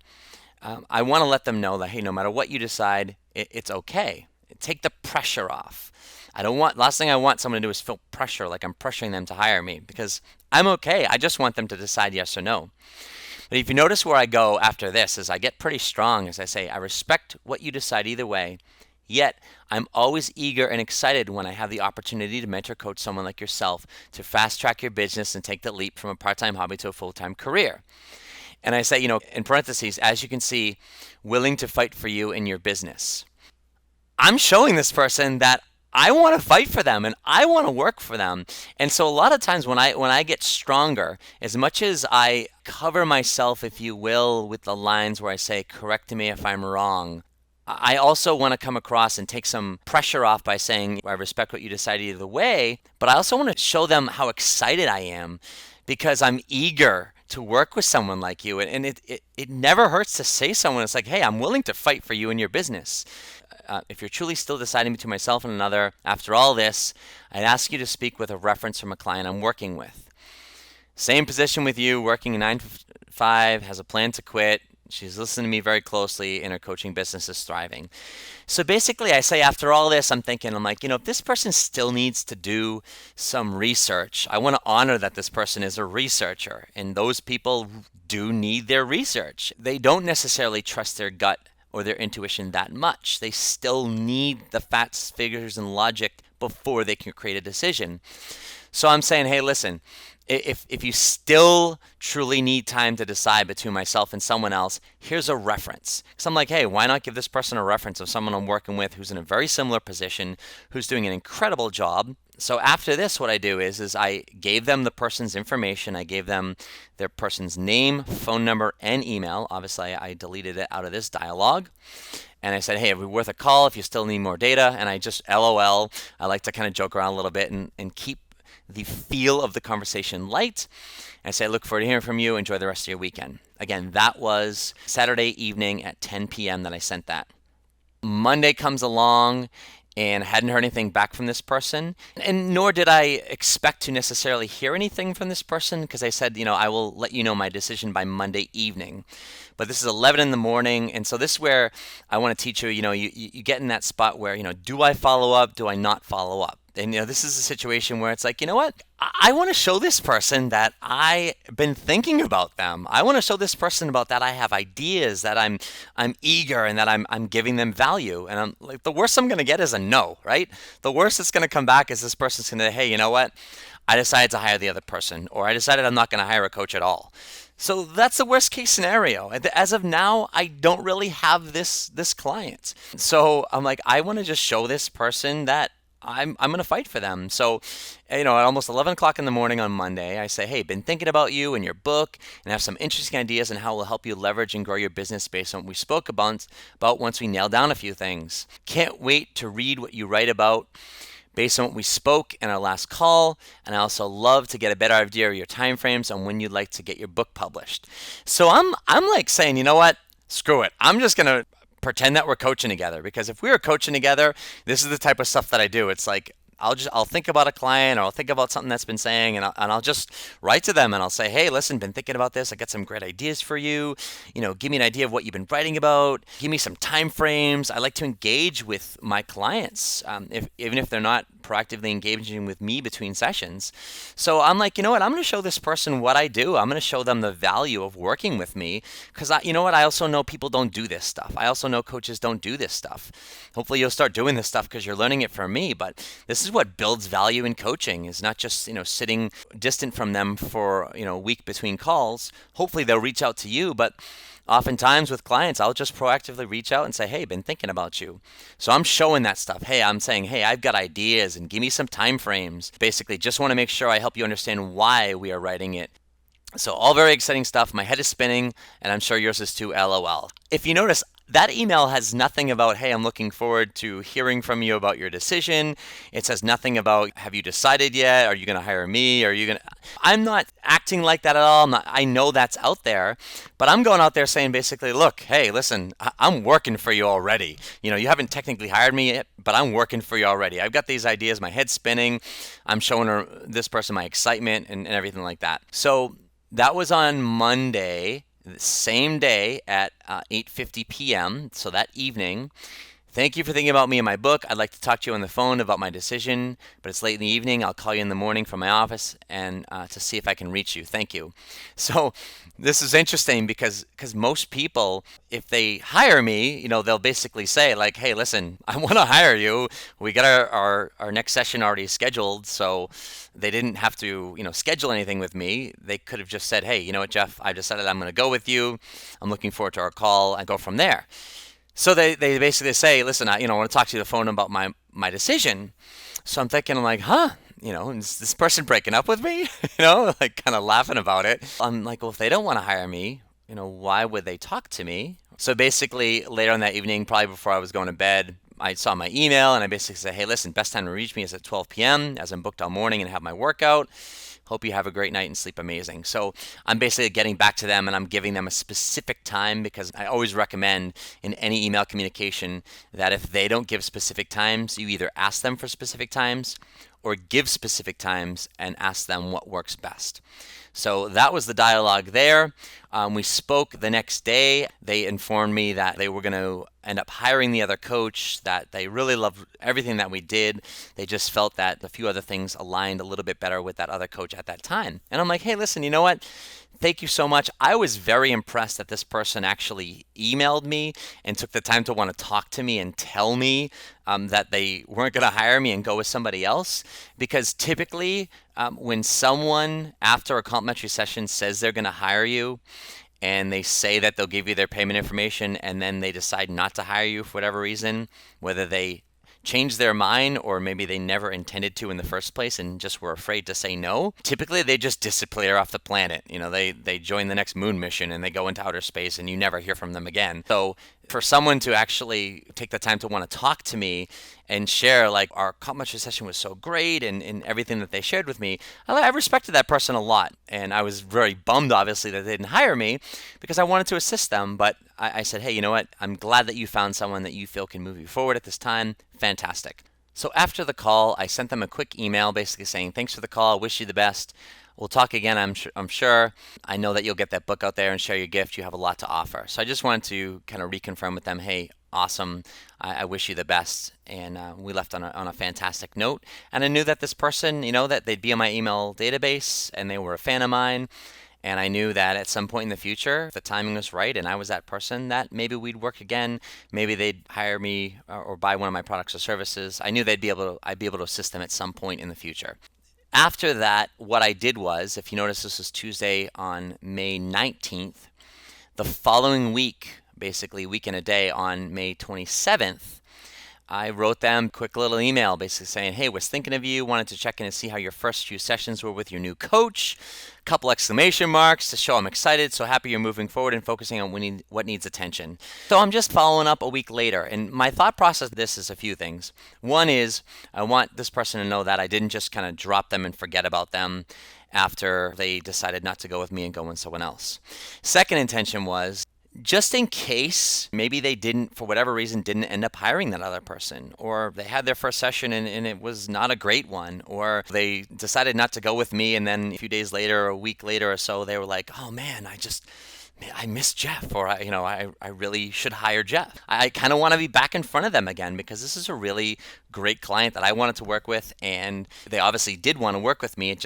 I want to let them know that, hey, no matter what you decide, it's okay. Take the pressure off. Last thing I want someone to do is feel pressure, like I'm pressuring them to hire me, because I'm okay. I just want them to decide yes or no. But if you notice where I go after this is I get pretty strong as I say, I respect what you decide either way. Yet, I'm always eager and excited when I have the opportunity to mentor coach someone like yourself to fast track your business and take the leap from a part-time hobby to a full-time career. And I say, in parentheses, as you can see, willing to fight for you in your business. I'm showing this person that I want to fight for them and I want to work for them. And so a lot of times when I get stronger, as much as I cover myself, if you will, with the lines where I say, correct me if I'm wrong, I also want to come across and take some pressure off by saying, I respect what you decided either way, but I also want to show them how excited I am because I'm eager to work with someone like you. And it never hurts to say someone, it's like, hey, I'm willing to fight for you and your business. If you're truly still deciding between myself and another after all this, I'd ask you to speak with a reference from a client I'm working with. Same position with you, working 9 to 5, has a plan to quit. She's listening to me very closely and her coaching business is thriving. So basically, I say after all this, I'm like, if this person still needs to do some research, I want to honor that this person is a researcher. And those people do need their research. They don't necessarily trust their gut or their intuition that much. They still need the facts, figures, and logic before they can create a decision. So I'm saying, hey, listen, if you still truly need time to decide between myself and someone else, here's a reference. So I'm like, hey, why not give this person a reference of someone I'm working with who's in a very similar position, who's doing an incredible job. So after this, what I do is I gave them the person's information. I gave them their person's name, phone number, and email. Obviously, I deleted it out of this dialogue. And I said, hey, it'd be worth a call if you still need more data. And I just LOL. I like to kind of joke around a little bit and keep the feel of the conversation light. And I say, I look forward to hearing from you. Enjoy the rest of your weekend. Again, that was Saturday evening at 10 p.m. that I sent that. Monday comes along and I hadn't heard anything back from this person, and nor did I expect to necessarily hear anything from this person because I said, I will let you know my decision by Monday evening. But this is 11 in the morning, and so this is where I want to teach you, you get in that spot where, do I follow up? Do I not follow up? And, this is a situation where it's like, you know what? I want to show this person that I've been thinking about them. I want to show this person about that I have ideas, that I'm eager, and that I'm giving them value. And I'm like, the worst I'm going to get is a no, right? The worst that's going to come back is this person's going to, hey, you know what? I decided to hire the other person, or I decided I'm not going to hire a coach at all. So that's the worst case scenario. As of now, I don't really have this client. So I'm like, I want to just show this person that I'm going to fight for them. So, at almost 11 o'clock in the morning on Monday, I say, hey, been thinking about you and your book and have some interesting ideas on how it will help you leverage and grow your business based on what we spoke about once we nail down a few things. Can't wait to read what you write about based on what we spoke in our last call. And I also love to get a better idea of your timeframes on when you'd like to get your book published. So I'm like saying, you know what? Screw it. I'm just going to pretend that we're coaching together, because if we were coaching together, this is the type of stuff that I do. It's like I'll think about a client, or I'll think about something that's been saying, and I'll just write to them and I'll say, hey, listen, been thinking about this. I got some great ideas for you. Give me an idea of what you've been writing about. Give me some time frames. I like to engage with my clients, even if they're not proactively engaging with me between sessions. So I'm like, you know what? I'm going to show this person what I do. I'm going to show them the value of working with me, because you know what? I also know people don't do this stuff. I also know coaches don't do this stuff. Hopefully you'll start doing this stuff because you're learning it from me. But this is what builds value in coaching, is not just, sitting distant from them for, a week between calls. Hopefully they'll reach out to you, but oftentimes with clients, I'll just proactively reach out and say, hey, been thinking about you. So I'm showing that stuff. Hey, I'm saying, hey, I've got ideas and give me some time frames. Basically, just want to make sure I help you understand why we are writing it. So all very exciting stuff. My head is spinning, and I'm sure yours is too, LOL. If you notice, that email has nothing about, hey, I'm looking forward to hearing from you about your decision. It says nothing about, have you decided yet? Are you going to hire me? I'm not acting like that at all. I know that's out there, but I'm going out there saying basically, look, hey, listen, I'm working for you already. You haven't technically hired me yet, but I'm working for you already. I've got these ideas, my head's spinning. I'm showing this person my excitement and everything like that. So that was on Monday, the same day at 8:50 p.m., so that evening. Thank you for thinking about me and my book. I'd like to talk to you on the phone about my decision, but it's late in the evening. I'll call you in the morning from my office and to see if I can reach you. Thank you. So this is interesting because most people, if they hire me, they'll basically say like, hey, listen, I want to hire you. We got our next session already scheduled, so they didn't have to, schedule anything with me. They could have just said, hey, you know what, Jeff, I decided I'm going to go with you. I'm looking forward to our call, and go from there. So they basically say, listen, I want to talk to you on the phone about my decision. So I'm thinking, I'm like, is this person breaking up with me? Like kind of laughing about it. I'm like, well, if they don't want to hire me, why would they talk to me? So basically, later on that evening, probably before I was going to bed, I saw my email and I basically said, hey, listen, best time to reach me is at 12 p.m. as I'm booked all morning and have my workout. Hope you have a great night and sleep amazing. So I'm basically getting back to them and I'm giving them a specific time, because I always recommend in any email communication that if they don't give specific times, you either ask them for specific times or give specific times and ask them what works best. So that was the dialogue there. We spoke the next day. They informed me that they were going to end up hiring the other coach, that they really loved everything that we did. They just felt that a few other things aligned a little bit better with that other coach at that time. And I'm like, hey, listen, you know what? Thank you so much. I was very impressed that this person actually emailed me and took the time to want to talk to me and tell me that they weren't going to hire me and go with somebody else. Because typically, when someone after a complimentary session says they're going to hire you, and they say that they'll give you their payment information, and then they decide not to hire you for whatever reason, whether they change their mind or maybe they never intended to in the first place and just were afraid to say no, typically they just disappear off the planet. They join the next moon mission and they go into outer space and you never hear from them again. So for someone to actually take the time to want to talk to me and share, like, our complimentary session was so great and everything that they shared with me, I respected that person a lot. And I was very bummed, obviously, that they didn't hire me because I wanted to assist them. But I said, hey, you know what? I'm glad that you found someone that you feel can move you forward at this time. Fantastic. So after the call, I sent them a quick email basically saying, thanks for the call. Wish you the best. We'll talk again, I'm sure. I know that you'll get that book out there and share your gift. You have a lot to offer. So I just wanted to kind of reconfirm with them, hey, awesome. I wish you the best. And we left on a fantastic note. And I knew that this person, that they'd be on my email database and they were a fan of mine. And I knew that at some point in the future, if the timing was right and I was that person, that maybe we'd work again. Maybe they'd hire me or buy one of my products or services. I knew I'd be able to assist them at some point in the future. After that, what I did was, if you notice, this was Tuesday on May 19th. The following week, basically week and a day, on May 27th, I wrote them a quick little email basically saying, hey, was thinking of you, wanted to check in and see how your first few sessions were with your new coach. Couple exclamation marks to show I'm excited, so happy you're moving forward and focusing on what needs attention. So I'm just following up a week later, and my thought process of this is a few things. One is I want this person to know that I didn't just kind of drop them and forget about them after they decided not to go with me and go with someone else. Second intention was, just in case maybe they didn't, for whatever reason, didn't end up hiring that other person, or they had their first session and it was not a great one, or they decided not to go with me and then a few days later or a week later or so they were like, oh man, I miss Jeff, or I really should hire Jeff. I kind of want to be back in front of them again because this is a really great client that I wanted to work with, and they obviously did want to work with me.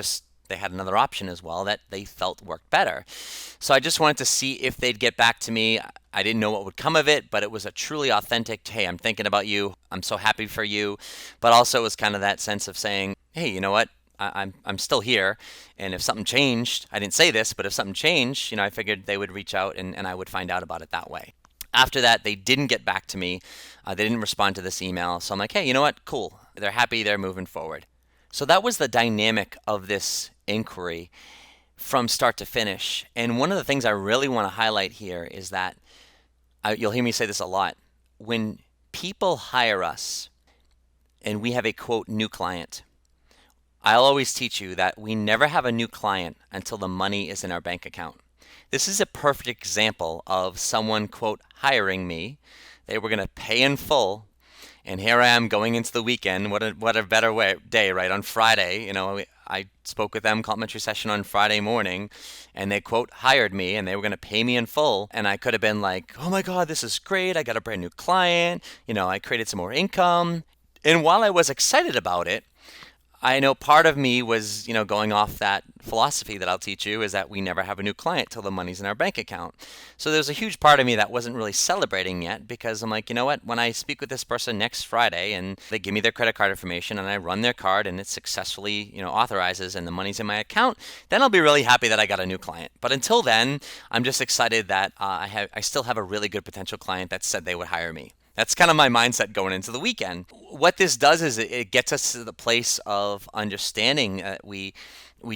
They had another option as well that they felt worked better. So I just wanted to see if they'd get back to me. I didn't know what would come of it, but it was a truly authentic, hey, I'm thinking about you. I'm so happy for you. But also it was kind of that sense of saying, hey, you know what? I'm still here. And if something changed, I didn't say this, but if something changed, I figured they would reach out and I would find out about it that way. After that, they didn't get back to me. They didn't respond to this email. So I'm like, hey, you know what? Cool. They're happy. They're moving forward. So that was the dynamic of this inquiry from start to finish. And one of the things I really want to highlight here is that you'll hear me say this a lot. When people hire us and we have a quote new client, I'll always teach you that we never have a new client until the money is in our bank account. This is a perfect example of someone quote hiring me. They were going to pay in full. And here I am going into the weekend. What a better day, right? On Friday, I spoke with them, complimentary session on Friday morning, and they, quote, hired me, and they were going to pay me in full. And I could have been like, oh my God, this is great. I got a brand new client. I created some more income. And while I was excited about it, I know part of me was, going off that philosophy that I'll teach you is that we never have a new client till the money's in our bank account. So there's a huge part of me that wasn't really celebrating yet because I'm like, you know what? When I speak with this person next Friday and they give me their credit card information and I run their card and it successfully, authorizes and the money's in my account, then I'll be really happy that I got a new client. But until then, I'm just excited that I still have a really good potential client that said they would hire me. That's kind of my mindset going into the weekend. What this does is it gets us to the place of understanding that we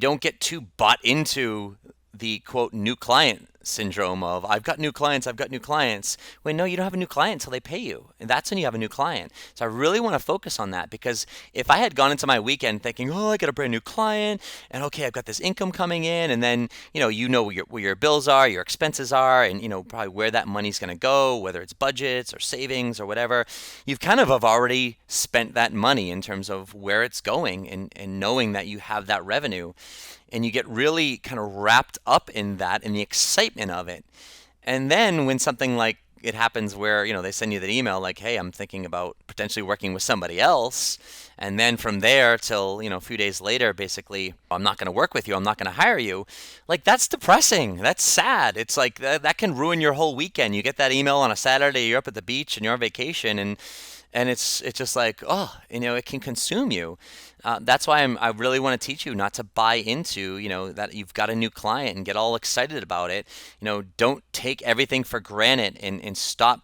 don't get too bought into the quote new client syndrome of I've got new clients, I've got new clients. Wait, no, you don't have a new client until they pay you. And that's when you have a new client. So I really want to focus on that because if I had gone into my weekend thinking, oh, I got a brand new client and okay, I've got this income coming in and then, where your bills are, your expenses are, and, probably where that money's going to go, whether it's budgets or savings or whatever, you've kind of have already spent that money in terms of where it's going and knowing that you have that revenue and you get really kind of wrapped up in that and the excitement of it. And then when something like it happens where, they send you that email like, hey, I'm thinking about potentially working with somebody else. And then from there till, a few days later, basically, I'm not going to work with you. I'm not going to hire you. Like, that's depressing. That's sad. It's like that can ruin your whole weekend. You get that email on a Saturday, you're up at the beach and you're on vacation and it's just like, oh, it can consume you. That's why I really want to teach you not to buy into, that you've got a new client and get all excited about it. Don't take everything for granted and stop,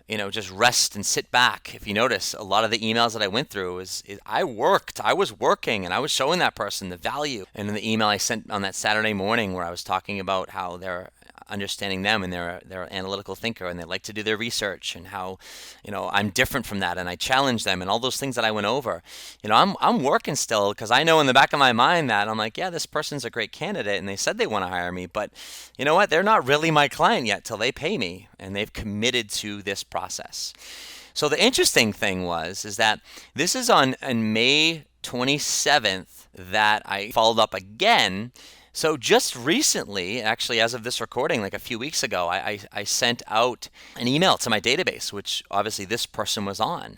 just rest and sit back. If you notice, a lot of the emails that I went through is I was working and I was showing that person the value. And in the email I sent on that Saturday morning where I was talking about how they're understanding them and they're an analytical thinker and they like to do their research and how I'm different from that and I challenge them and all those things that I went over. I'm working still because I know in the back of my mind that I'm like, yeah, this person's a great candidate and they said they want to hire me, but you know what, they're not really my client yet till they pay me and they've committed to this process. So the interesting thing is that this is on May 27th that I followed up again. So just recently, actually as of this recording, like a few weeks ago, I sent out an email to my database, which obviously this person was on,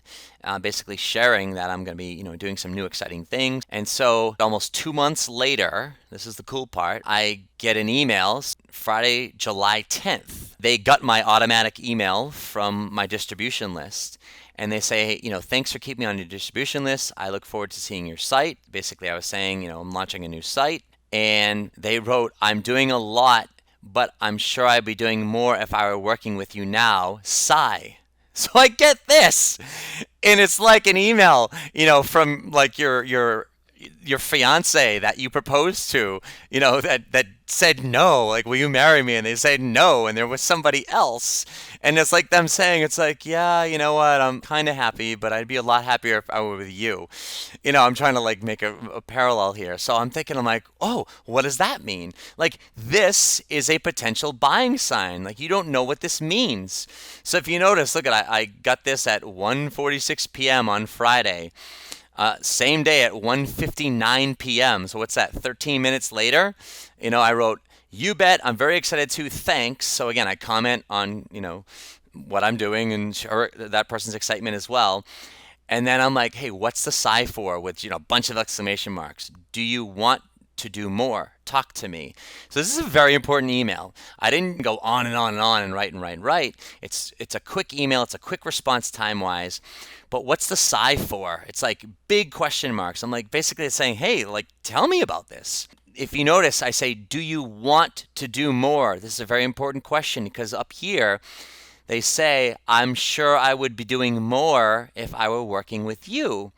basically sharing that I'm going to be, doing some new exciting things. And so almost 2 months later, this is the cool part, I get an email Friday, July 10th. They got my automatic email from my distribution list. And they say, thanks for keeping me on your distribution list. I look forward to seeing your site. Basically, I was saying, I'm launching a new site. And they wrote, I'm doing a lot, but I'm sure I'd be doing more if I were working with you now. Sigh. So I get this. And it's like an email, from like your fiance that you proposed to, that said no, like, will you marry me? And they said no, and there was somebody else. And it's like them saying, it's like, yeah, you know what, I'm kind of happy, but I'd be a lot happier if I were with you. I'm trying to like make a parallel here. So I'm thinking, I'm like, oh, what does that mean? Like, this is a potential buying sign. Like, you don't know what this means. So if you notice, look at, I got this at 1:46 p.m. on Friday. Same day at 1:59 p.m. So what's that, 13 minutes later? I wrote, you bet, I'm very excited too, thanks. So again, I comment on, what I'm doing and share that person's excitement as well. And then I'm like, hey, what's the sigh for? With, a bunch of exclamation marks. Do you want to do more? Talk to me. So this is a very important email. I didn't go on and on and on and write. It's a quick email. It's a quick response time-wise. But what's the sigh for? It's like big question marks. I'm like basically saying, hey, like, tell me about this. If you notice, I say, do you want to do more? This is a very important question because up here, they say, I'm sure I would be doing more if I were working with you.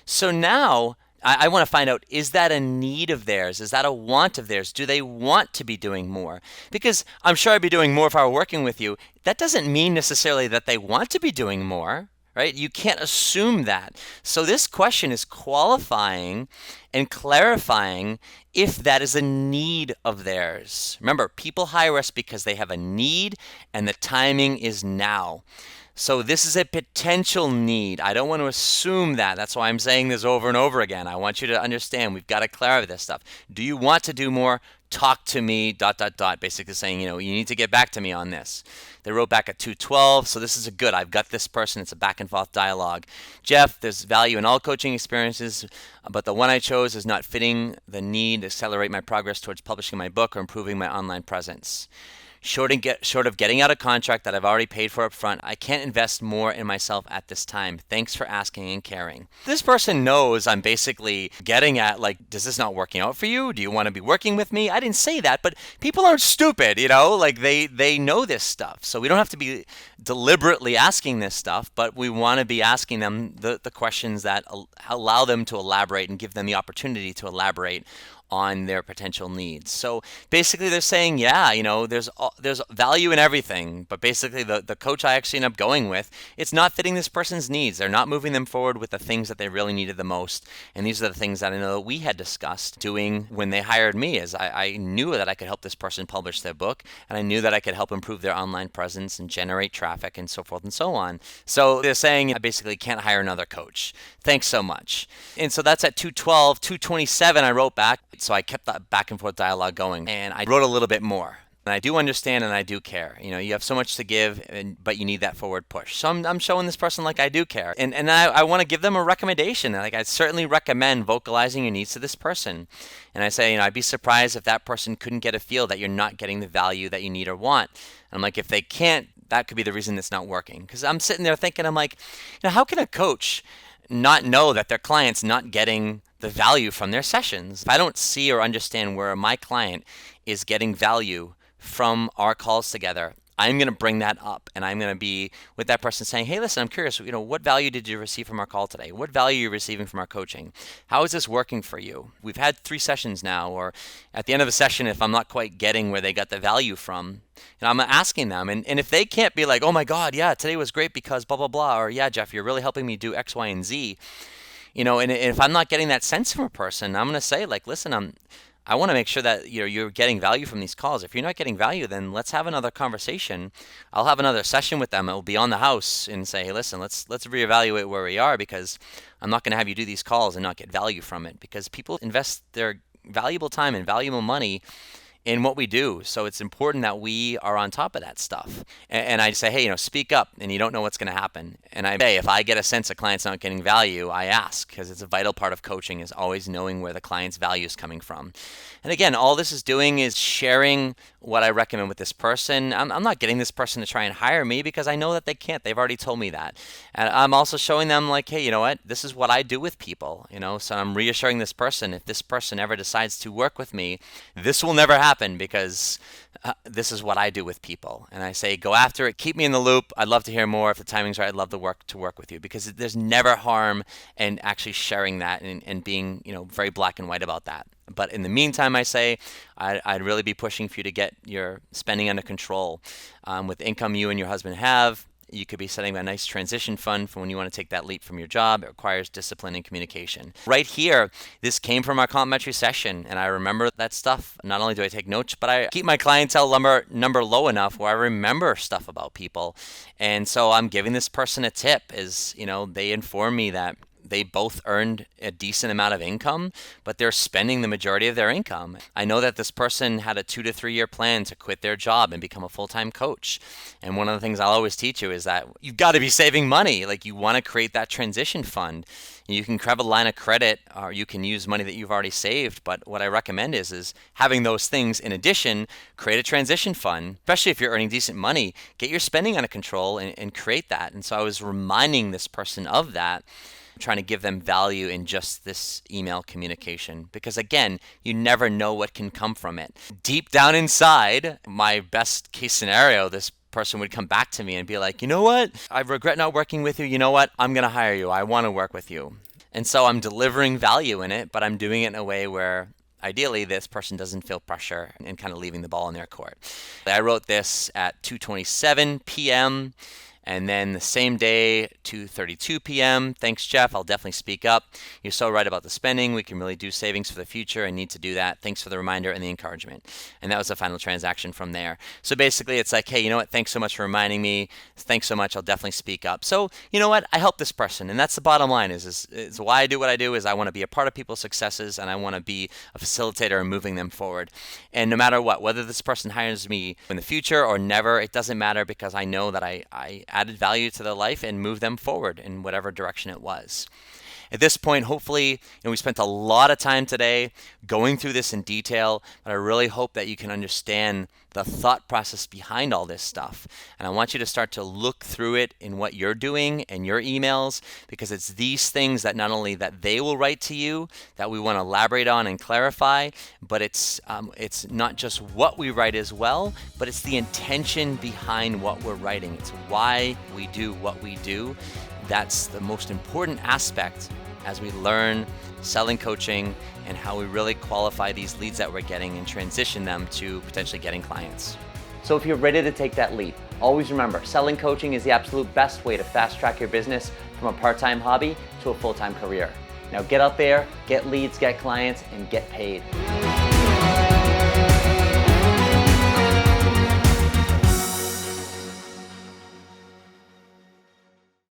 So now I want to find out, is that a need of theirs? Is that a want of theirs? Do they want to be doing more? Because I'm sure I'd be doing more if I were working with you. That doesn't mean necessarily that they want to be doing more, right? You can't assume that. So this question is qualifying and clarifying if that is a need of theirs. Remember, people hire us because they have a need and the timing is now. So this is a potential need. I don't want to assume that. That's why I'm saying this over and over again. I want you to understand we've got to clarify this stuff. Do you want to do more? Talk to me, ... basically saying, you need to get back to me on this. They wrote back at 2:12, so this is a good. I've got this person. It's a back and forth dialogue. Jeff, there's value in all coaching experiences, but the one I chose is not fitting the need to accelerate my progress towards publishing my book or improving my online presence. Short of getting out a contract that I've already paid for up front, I can't invest more in myself at this time. Thanks for asking and caring. This person knows I'm basically getting at, like, does this not working out for you? Do you want to be working with me? I didn't say that, but people aren't stupid, like they know this stuff. So we don't have to be deliberately asking this stuff, but we want to be asking them the questions that allow them to elaborate and give them the opportunity to elaborate on their potential needs. So basically they're saying, yeah, there's value in everything, but basically the coach I actually end up going with, it's not fitting this person's needs. They're not moving them forward with the things that they really needed the most. And these are the things that I know that we had discussed doing when they hired me, is I knew that I could help this person publish their book, and I knew that I could help improve their online presence and generate traffic and so forth and so on. So they're saying I basically can't hire another coach. Thanks so much. And so that's at 212, 227 I wrote back. So I kept that back and forth dialogue going, and I wrote a little bit more. And I do understand and I do care. You have so much to give, but you need that forward push. So I'm showing this person like I do care. And I want to give them a recommendation. Like, I certainly recommend vocalizing your needs to this person. And I say, I'd be surprised if that person couldn't get a feel that you're not getting the value that you need or want. And I'm like, if they can't, that could be the reason it's not working. Because I'm sitting there thinking, I'm like, how can a coach not know that their client's not getting the value from their sessions? If I don't see or understand where my client is getting value from our calls together, I'm going to bring that up, and I'm going to be with that person saying, hey, listen, I'm curious, what value did you receive from our call today? What value are you receiving from our coaching? How is this working for you? We've had 3 sessions now, or at the end of the session, if I'm not quite getting where they got the value from, I'm asking them. And if they can't be like, oh my God, yeah, today was great because blah, blah, blah, or yeah, Jeff, you're really helping me do X, Y, and Z, and if I'm not getting that sense from a person, I'm going to say, like, listen, I want to make sure that you're getting value from these calls. If you're not getting value, then let's have another conversation. I'll have another session with them. It'll be on the house and say, hey, listen, let's reevaluate where we are, because I'm not going to have you do these calls and not get value from it, because people invest their valuable time and valuable money in what we do. So it's important that we are on top of that stuff. And I say, hey, speak up, and you don't know what's going to happen. And I say, if I get a sense a client's not getting value, I ask, because it's a vital part of coaching, is always knowing where the client's value is coming from. And again, all this is doing is sharing what I recommend with this person. I'm not getting this person to try and hire me, because I know that they can't. They've already told me that. And I'm also showing them, like, hey, you know what? This is what I do with people. So I'm reassuring this person, if this person ever decides to work with me, this will never happen, because this is what I do with people. And I say, go after it. Keep me in the loop. I'd love to hear more. If the timing's right, I'd love to work with you, because there's never harm in actually sharing that and being, very black and white about that. But in the meantime, I say, I'd really be pushing for you to get your spending under control. With income you and your husband have, you could be setting a nice transition fund for when you want to take that leap from your job. It requires discipline and communication. Right here, this came from our complimentary session, and I remember that stuff. Not only do I take notes, but I keep my clientele number low enough where I remember stuff about people. And so I'm giving this person a tip, is, they inform me that they both earned a decent amount of income, but they're spending the majority of their income. I know that this person had a 2 to 3 year plan to quit their job and become a full-time coach. And one of the things I'll always teach you is that you've got to be saving money. Like, you want to create that transition fund. You can grab a line of credit, or you can use money that you've already saved. But what I recommend is having those things in addition. Create a transition fund, especially if you're earning decent money. Get your spending under control and create that. And so I was reminding this person of that, trying to give them value in just this email communication, because again, you never know what can come from it. Deep down inside, my best case scenario, this person would come back to me and be like, you know what? I regret not working with you. You know what? I'm going to hire you. I want to work with you. And so I'm delivering value in it, but I'm doing it in a way where ideally this person doesn't feel pressure and kind of leaving the ball in their court. I wrote this at 2:27 p.m. And then the same day, 2:32 p.m. Thanks, Jeff. I'll definitely speak up. You're so right about the spending. We can really do savings for the future. I need to do that. Thanks for the reminder and the encouragement. And that was the final transaction from there. So basically, it's like, hey, you know what? Thanks so much for reminding me. Thanks so much. I'll definitely speak up. So, you know what? I help this person. And that's the bottom line is why I do what I do is I want to be a part of people's successes, and I want to be a facilitator in moving them forward. And no matter what, whether this person hires me in the future or never, it doesn't matter, because I know that I added value to their life and moved them forward in whatever direction it was. At this point, hopefully, we spent a lot of time today going through this in detail, but I really hope that you can understand the thought process behind all this stuff. And I want you to start to look through it in what you're doing and your emails, because it's these things that not only that they will write to you that we want to elaborate on and clarify, but it's not just what we write as well, but it's the intention behind what we're writing. It's why we do what we do. That's the most important aspect as we learn selling coaching and how we really qualify these leads that we're getting and transition them to potentially getting clients. So if you're ready to take that leap, always remember, selling coaching is the absolute best way to fast track your business from a part-time hobby to a full-time career. Now get out there, get leads, get clients, and get paid.